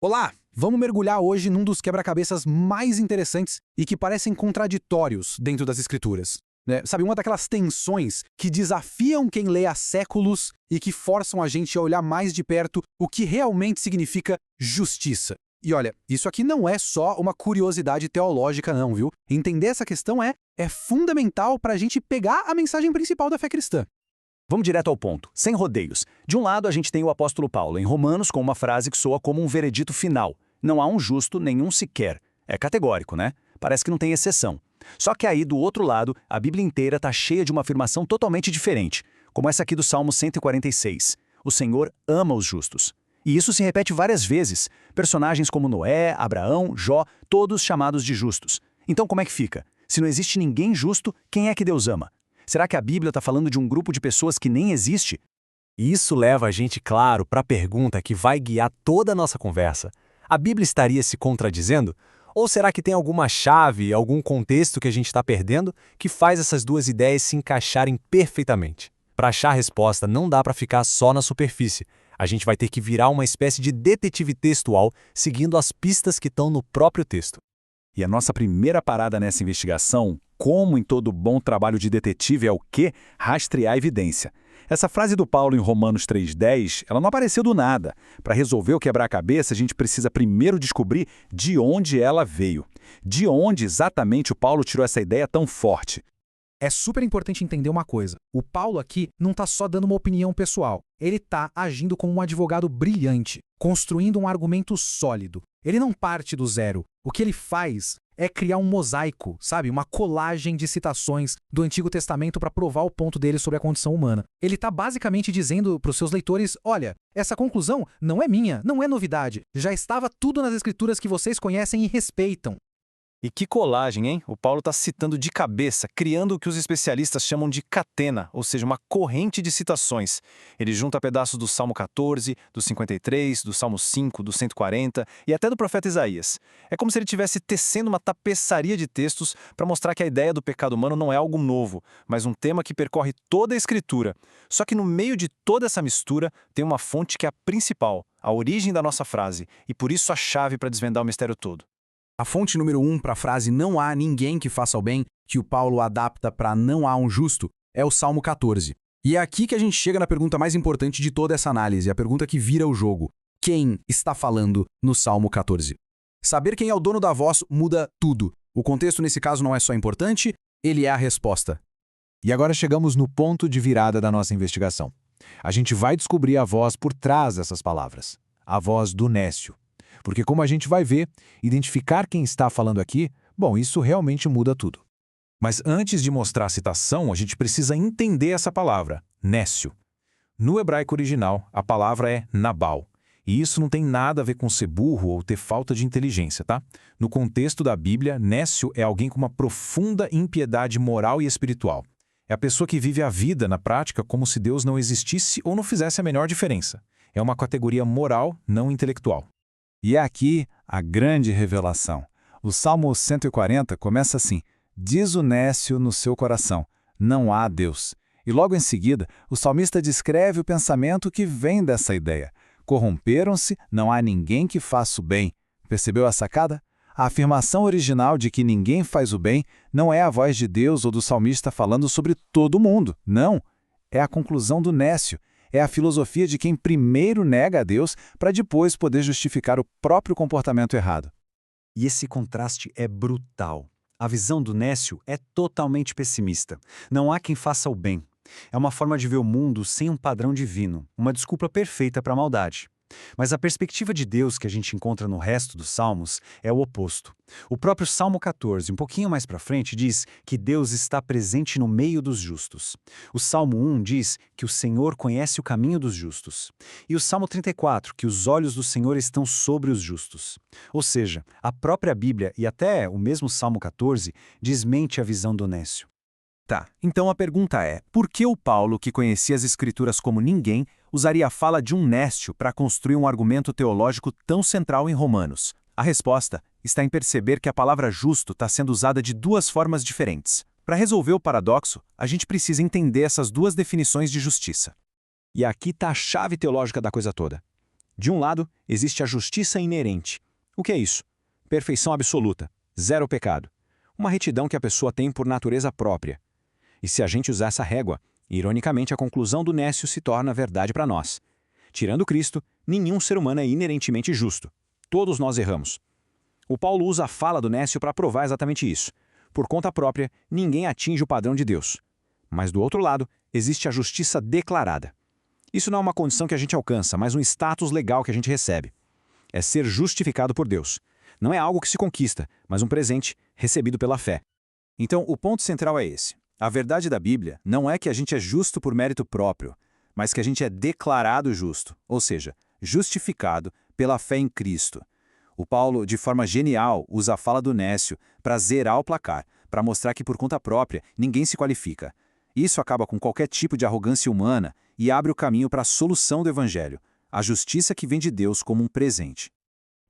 Olá! Vamos mergulhar hoje num dos quebra-cabeças mais interessantes e que parecem contraditórios dentro das escrituras. Né? Sabe, uma daquelas tensões que desafiam quem lê há séculos e que forçam a gente a olhar mais de perto o que realmente significa justiça. E olha, isso aqui não é só uma curiosidade teológica não, viu? Entender essa questão é fundamental para a gente pegar a mensagem principal da fé cristã. Vamos direto ao ponto, sem rodeios. De um lado, a gente tem o apóstolo Paulo, em Romanos, com uma frase que soa como um veredito final. Não há um justo, nenhum sequer. É categórico, né? Parece que não tem exceção. Só que aí, do outro lado, a Bíblia inteira está cheia de uma afirmação totalmente diferente, como essa aqui do Salmo 146. O Senhor ama os justos. E isso se repete várias vezes. Personagens como Noé, Abraão, Jó, todos chamados de justos. Então como é que fica? Se não existe ninguém justo, quem é que Deus ama? Será que a Bíblia está falando de um grupo de pessoas que nem existe? E isso leva a gente, claro, para a pergunta que vai guiar toda a nossa conversa. A Bíblia estaria se contradizendo? Ou será que tem alguma chave, algum contexto que a gente está perdendo que faz essas duas ideias se encaixarem perfeitamente? Para achar a resposta, não dá para ficar só na superfície. A gente vai ter que virar uma espécie de detetive textual, seguindo as pistas que estão no próprio texto. E a nossa primeira parada nessa investigação, como em todo bom trabalho de detetive, é o quê? Rastrear a evidência. Essa frase do Paulo em Romanos 3,10, ela não apareceu do nada. Para resolver o quebra-cabeça, a gente precisa primeiro descobrir de onde ela veio. De onde exatamente o Paulo tirou essa ideia tão forte. É super importante entender uma coisa. O Paulo aqui não está só dando uma opinião pessoal. Ele está agindo como um advogado brilhante, construindo um argumento sólido. Ele não parte do zero. O que ele faz é criar um mosaico, sabe? Uma colagem de citações do Antigo Testamento para provar o ponto dele sobre a condição humana. Ele está basicamente dizendo para os seus leitores, olha, essa conclusão não é minha, não é novidade. Já estava tudo nas escrituras que vocês conhecem e respeitam. E que colagem, hein? O Paulo está citando de cabeça, criando o que os especialistas chamam de catena, ou seja, uma corrente de citações. Ele junta pedaços do Salmo 14, do 53, do Salmo 5, do 140 e até do profeta Isaías. É como se ele estivesse tecendo uma tapeçaria de textos para mostrar que a ideia do pecado humano não é algo novo, mas um tema que percorre toda a Escritura. Só que no meio de toda essa mistura tem uma fonte que é a principal, a origem da nossa frase, e por isso a chave para desvendar o mistério todo. A fonte número 1 para a frase "não há ninguém que faça o bem", que o Paulo adapta para "não há um justo", é o Salmo 14. E é aqui que a gente chega na pergunta mais importante de toda essa análise, a pergunta que vira o jogo. Quem está falando no Salmo 14? Saber quem é o dono da voz muda tudo. O contexto nesse caso não é só importante, ele é a resposta. E agora chegamos no ponto de virada da nossa investigação. A gente vai descobrir a voz por trás dessas palavras. A voz do nécio. Porque, como a gente vai ver, identificar quem está falando aqui, bom, isso realmente muda tudo. Mas antes de mostrar a citação, a gente precisa entender essa palavra, nécio. No hebraico original, a palavra é nabal. E isso não tem nada a ver com ser burro ou ter falta de inteligência, tá? No contexto da Bíblia, nécio é alguém com uma profunda impiedade moral e espiritual. É a pessoa que vive a vida, na prática, como se Deus não existisse ou não fizesse a menor diferença. É uma categoria moral, não intelectual. E é aqui a grande revelação. O Salmo 140 começa assim: diz o nécio no seu coração, não há Deus. E logo em seguida, o salmista descreve o pensamento que vem dessa ideia. Corromperam-se, não há ninguém que faça o bem. Percebeu a sacada? A afirmação original de que ninguém faz o bem não é a voz de Deus ou do salmista falando sobre todo mundo. Não. É a conclusão do nécio. É a filosofia de quem primeiro nega a Deus para depois poder justificar o próprio comportamento errado. E esse contraste é brutal. A visão do nécio é totalmente pessimista. Não há quem faça o bem. É uma forma de ver o mundo sem um padrão divino, uma desculpa perfeita para a maldade. Mas a perspectiva de Deus que a gente encontra no resto dos Salmos é o oposto. O próprio Salmo 14, um pouquinho mais para frente, diz que Deus está presente no meio dos justos. O Salmo 1 diz que o Senhor conhece o caminho dos justos. E o Salmo 34, que os olhos do Senhor estão sobre os justos. Ou seja, a própria Bíblia e até o mesmo Salmo 14 desmente a visão do nécio. Tá, então a pergunta é, por que o Paulo, que conhecia as Escrituras como ninguém, usaria a fala de um nécio para construir um argumento teológico tão central em Romanos? A resposta está em perceber que a palavra justo está sendo usada de duas formas diferentes. Para resolver o paradoxo, a gente precisa entender essas duas definições de justiça. E aqui está a chave teológica da coisa toda. De um lado, existe a justiça inerente. O que é isso? Perfeição absoluta, zero pecado. Uma retidão que a pessoa tem por natureza própria. E se a gente usar essa régua, ironicamente a conclusão do Nécio se torna verdade para nós. Tirando Cristo, nenhum ser humano é inerentemente justo. Todos nós erramos. O Paulo usa a fala do Nécio para provar exatamente isso. Por conta própria, ninguém atinge o padrão de Deus. Mas do outro lado, existe a justiça declarada. Isso não é uma condição que a gente alcança, mas um status legal que a gente recebe. É ser justificado por Deus. Não é algo que se conquista, mas um presente recebido pela fé. Então, o ponto central é esse. A verdade da Bíblia não é que a gente é justo por mérito próprio, mas que a gente é declarado justo, ou seja, justificado pela fé em Cristo. O Paulo, de forma genial, usa a fala do Nécio para zerar o placar, para mostrar que por conta própria ninguém se qualifica. Isso acaba com qualquer tipo de arrogância humana e abre o caminho para a solução do Evangelho, a justiça que vem de Deus como um presente.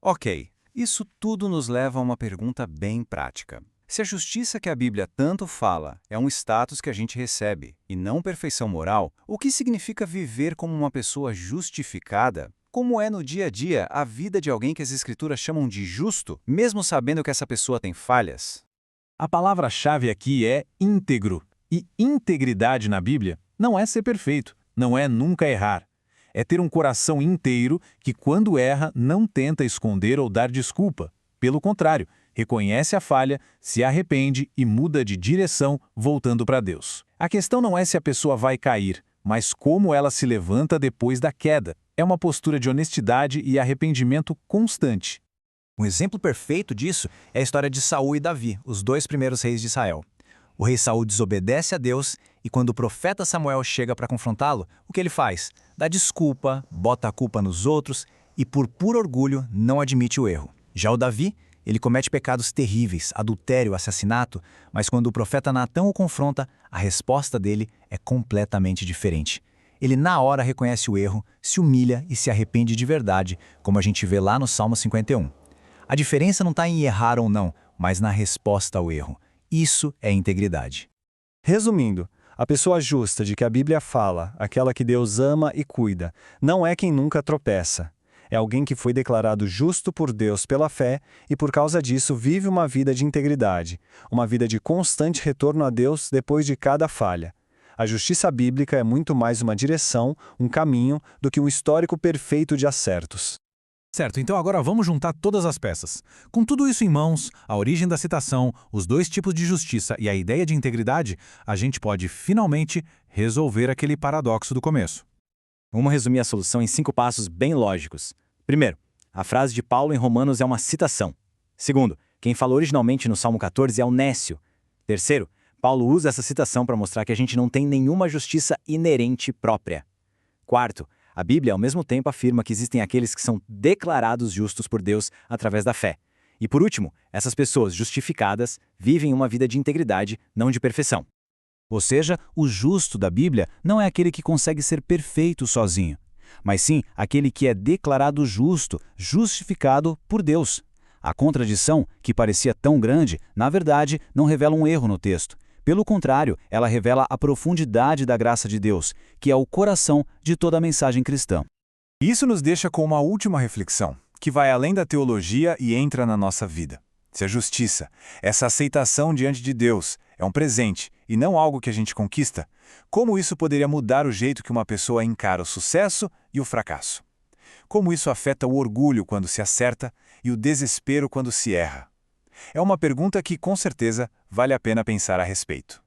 Ok, isso tudo nos leva a uma pergunta bem prática. Se a justiça que a Bíblia tanto fala é um status que a gente recebe e não perfeição moral, o que significa viver como uma pessoa justificada? Como é no dia a dia a vida de alguém que as Escrituras chamam de justo, mesmo sabendo que essa pessoa tem falhas? A palavra-chave aqui é íntegro. E integridade na Bíblia não é ser perfeito, não é nunca errar. É ter um coração inteiro que, quando erra, não tenta esconder ou dar desculpa. Pelo contrário, reconhece a falha, se arrepende e muda de direção, voltando para Deus. A questão não é se a pessoa vai cair, mas como ela se levanta depois da queda. É uma postura de honestidade e arrependimento constante. Um exemplo perfeito disso é a história de Saul e Davi, os dois primeiros reis de Israel. O rei Saul desobedece a Deus e quando o profeta Samuel chega para confrontá-lo, o que ele faz? Dá desculpa, bota a culpa nos outros e, por puro orgulho, não admite o erro. Já o Davi, ele comete pecados terríveis, adultério, assassinato, mas quando o profeta Natã o confronta, a resposta dele é completamente diferente. Ele na hora reconhece o erro, se humilha e se arrepende de verdade, como a gente vê lá no Salmo 51. A diferença não está em errar ou não, mas na resposta ao erro. Isso é integridade. Resumindo, a pessoa justa de que a Bíblia fala, aquela que Deus ama e cuida, não é quem nunca tropeça. É alguém que foi declarado justo por Deus pela fé e por causa disso vive uma vida de integridade, uma vida de constante retorno a Deus depois de cada falha. A justiça bíblica é muito mais uma direção, um caminho, do que um histórico perfeito de acertos. Certo, então agora vamos juntar todas as peças. Com tudo isso em mãos, a origem da citação, os dois tipos de justiça e a ideia de integridade, a gente pode finalmente resolver aquele paradoxo do começo. Vamos resumir a solução em 5 passos bem lógicos. Primeiro, a frase de Paulo em Romanos é uma citação. Segundo, quem falou originalmente no Salmo 14 é o Nécio. Terceiro, Paulo usa essa citação para mostrar que a gente não tem nenhuma justiça inerente própria. Quarto, a Bíblia, ao mesmo tempo, afirma que existem aqueles que são declarados justos por Deus através da fé. E por último, essas pessoas justificadas vivem uma vida de integridade, não de perfeição. Ou seja, o justo da Bíblia não é aquele que consegue ser perfeito sozinho, mas sim aquele que é declarado justo, justificado por Deus. A contradição, que parecia tão grande, na verdade, não revela um erro no texto. Pelo contrário, ela revela a profundidade da graça de Deus, que é o coração de toda a mensagem cristã. Isso nos deixa com uma última reflexão, que vai além da teologia e entra na nossa vida. Se a justiça, essa aceitação diante de Deus, é um presente e não algo que a gente conquista, como isso poderia mudar o jeito que uma pessoa encara o sucesso e o fracasso? Como isso afeta o orgulho quando se acerta e o desespero quando se erra? É uma pergunta que, com certeza, vale a pena pensar a respeito.